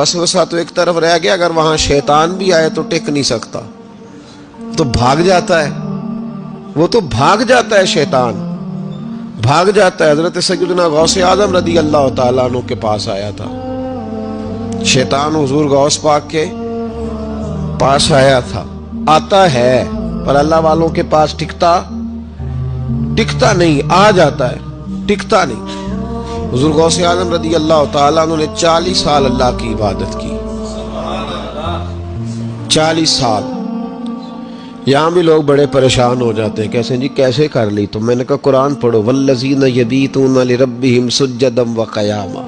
وسوسہ تو ایک طرف رہ گیا، اگر وہاں شیطان بھی آئے تو ٹک نہیں سکتا، تو بھاگ جاتا ہے، وہ تو بھاگ جاتا ہے، شیطان بھاگ جاتا ہے۔ حضرت سیدنا غوث اعظم رضی اللہ تعالیٰ عنہ کے پاس آیا تھا، شیطان حضور غوث پاک کے پاس آیا تھا، آتا ہے پر اللہ والوں کے پاس ٹکتا نہیں، آ جاتا ہے، ٹکتا نہیں۔ حضور غوث اعظم رضی اللہ تعالیٰ عنہ نے 40 سال اللہ کی عبادت کی، 40 سال۔ یہاں بھی لوگ بڑے پریشان ہو جاتے ہیں، کیسے جی کیسے کر لی؟ تو میں نے کہا قرآن پڑھو، والذین یبیتون لربہم سجدا وقیاما،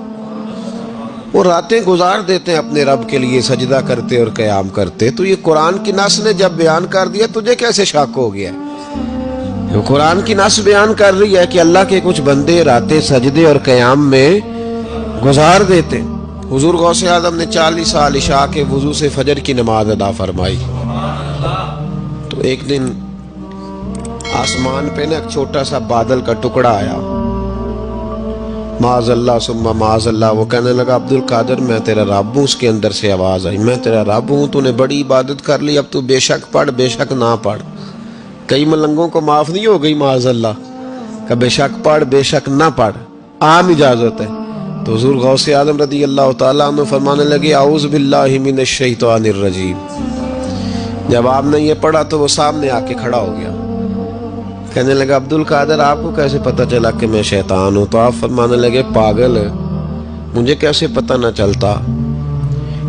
وہ راتیں گزار دیتے ہیں اپنے رب کے لیے سجدہ کرتے اور قیام کرتے۔ تو یہ قرآن کی نص نے جب بیان کر دیا، تجھے کیسے شک ہو گیا؟ قرآن کی نص بیان کر رہی ہے کہ اللہ کے کچھ بندے راتیں سجدے اور قیام میں گزار دیتے۔ حضور غوث اعظم نے 40 سال عشاء کے وضو سے فجر کی نماز ادا فرمائی۔ تو ایک دن آسمان پہ نا ایک چھوٹا سا بادل کا ٹکڑا آیا، معاذ اللہ ثم معاذ اللہ، وہ کہنے لگا عبد القادر میں تیرا رب ہوں۔ اس کے اندر سے آواز آئی، میں تیرا رب ہوں، تو نے بڑی عبادت کر لی، اب تو بے شک پڑھ بے شک نہ پڑھ۔ کئی ملنگوں کو معاف نہیں ہو گئی معاذ اللہ کہ بے شک پڑھ بے شک نہ پڑھ، عام اجازت ہے۔ تو حضور غوث اعظم رضی اللہ تعالیٰ عنہ فرمانے لگے اعوذ باللہ من الشیطان الرجیم۔ جب آپ نے یہ پڑھا تو وہ سامنے آ کے کھڑا ہو گیا، کہنے لگا عبد القادر آپ کو کیسے پتہ چلا کہ میں شیطان ہوں؟ تو آپ فرمانے لگے پاگل، مجھے کیسے پتہ نہ چلتا؟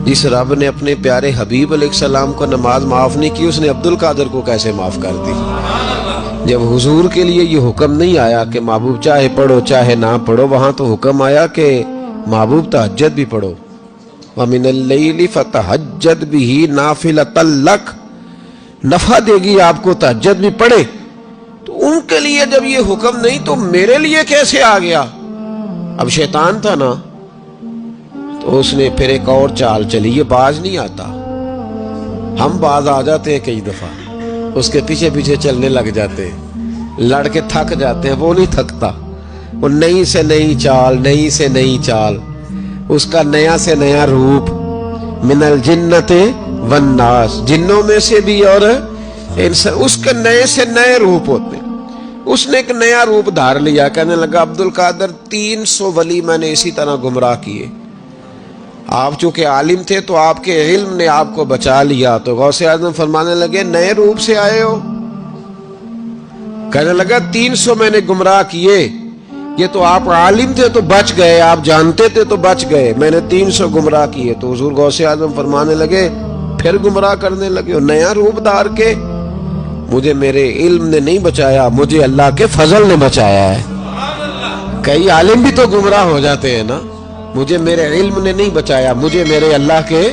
جس رب نے اپنے پیارے حبیب علیہ السلام کو نماز معاف نہیں کی، اس نے عبد القادر کو کیسے معاف کر دی؟ جب حضور کے لیے یہ حکم نہیں آیا کہ محبوب چاہے پڑھو چاہے نہ پڑھو، وہاں تو حکم آیا کہ محبوب تہجد بھی پڑھو، وَمِنَ اللَّيْلِ فَتَہجد بِهِ نَافِلَةً لَكَ، نفع دے گی آپ کو، تہجد بھی پڑھے۔ تو ان کے لیے جب یہ حکم نہیں تو میرے لیے کیسے آ گیا؟ اب شیطان تھا نا، تو اس نے پھر ایک اور چال چلی، یہ باز نہیں آتا، ہم باز آ جاتے ہیں کئی دفعہ، اس کے پیچھے پیچھے چلنے لگ جاتے ہیں، لڑ کے تھک جاتے ہیں، وہ نہیں تھکتا، وہ نئی سے نئی چال، نئی سے نئی چال، اس کا نیا سے نیا روپ، من الجنت والناس، جنوں میں سے بھی اور اس کے نئے سے نئے روپ ہوتے ہیں۔ اس نے ایک نیا روپ دھار لیا، کہنے لگا عبد القادر 300 ولی میں نے اسی طرح گمراہ کیے، آپ چونکہ عالم تھے تو آپ کے علم نے آپ کو بچا لیا۔ تو غوث اعظم فرمانے لگے نئے روپ سے آئے ہو؟ کہنے لگا 300 میں نے گمراہ کیے، یہ تو آپ عالم تھے تو بچ گئے، آپ جانتے تھے تو بچ گئے، میں نے 300 گمراہ کیے۔ تو حضور غوث اعظم فرمانے لگے پھر گمراہ کرنے لگے ہو نیا روپ دھار کے؟ مجھے میرے علم نے نہیں بچایا، مجھے اللہ کے فضل نے بچایا ہے۔ کئی عالم بھی تو گمراہ ہو جاتے ہیں نا، مجھے میرے علم نے نہیں بچایا، مجھے میرے اللہ کے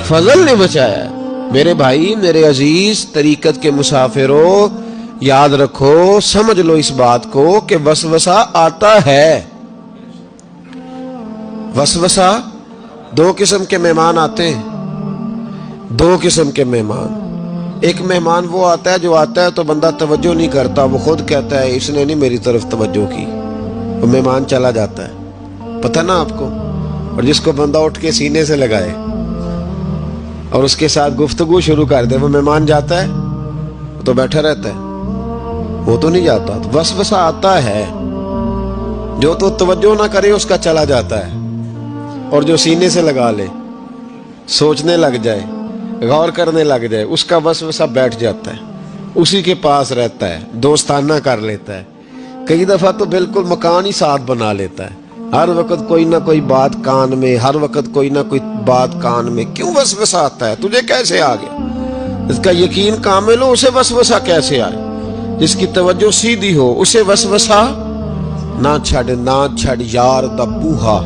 فضل نے بچایا ہے۔ میرے بھائی، میرے عزیز طریقت کے مسافروں، یاد رکھو، سمجھ لو اس بات کو کہ وسوسہ آتا ہے۔ وسوسہ، 2 قسم کے مہمان آتے ہیں، 2 قسم کے مہمان۔ ایک مہمان وہ آتا ہے جو آتا ہے تو بندہ توجہ نہیں کرتا، وہ خود کہتا ہے اس نے نہیں میری طرف توجہ کی، وہ مہمان چلا جاتا ہے، پتہ نا آپ کو۔ اور جس کو بندہ اٹھ کے سینے سے لگائے اور اس کے ساتھ گفتگو شروع کر دے، وہ مہمان جاتا ہے؟ وہ تو بیٹھا رہتا ہے، وہ تو نہیں جاتا۔ وسوسہ آتا ہے، جو تو توجہ نہ کرے اس کا چلا جاتا ہے، اور جو سینے سے لگا لے، سوچنے لگ جائے، غور کرنے لگ جائے، اس کا وسوسہ بیٹھ جاتا ہے، اسی کے پاس رہتا ہے، دوستانہ کر لیتا ہے، کئی دفعہ تو بالکل مکان ہی ساتھ بنا لیتا ہے، ہر وقت کوئی نہ کوئی بات کان میں، ہر وقت کوئی نہ کوئی بات کان میں۔ کیوں وسوسہ آتا ہے؟ تجھے کیسے آ گیا؟ اس کا یقین کامل ہو، اسے وسوسہ کیسے آئے؟ جس کی توجہ سیدھی ہو اسے وسوسہ نہ چھڑ یار دا بوہا،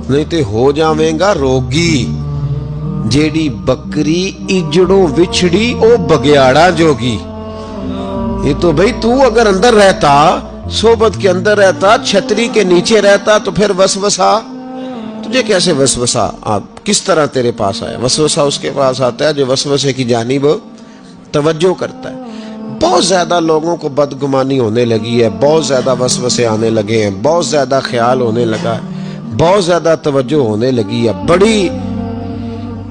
نہیں تے ہو جاویں گا روگی۔ جیڑی بکری اجڑوں وچھڑی او بگیاڑا جوگی۔ یہ تو بھئی تو اگر اندر رہتا، صحبت کے اندر رہتا، چھتری کے نیچے رہتا، تو پھر وسوسہ تجھے کیسے وسوسہ کس طرح تیرے پاس آیا؟ وسوسہ اس کے پاس آتا ہے جو وسوسے کی جانب توجہ کرتا ہے۔ بہت زیادہ لوگوں کو بدگمانی ہونے لگی ہے، بہت زیادہ وسوسے آنے لگے ہیں، بہت زیادہ خیال ہونے لگا ہے، بہت زیادہ توجہ ہونے لگی ہے، بڑی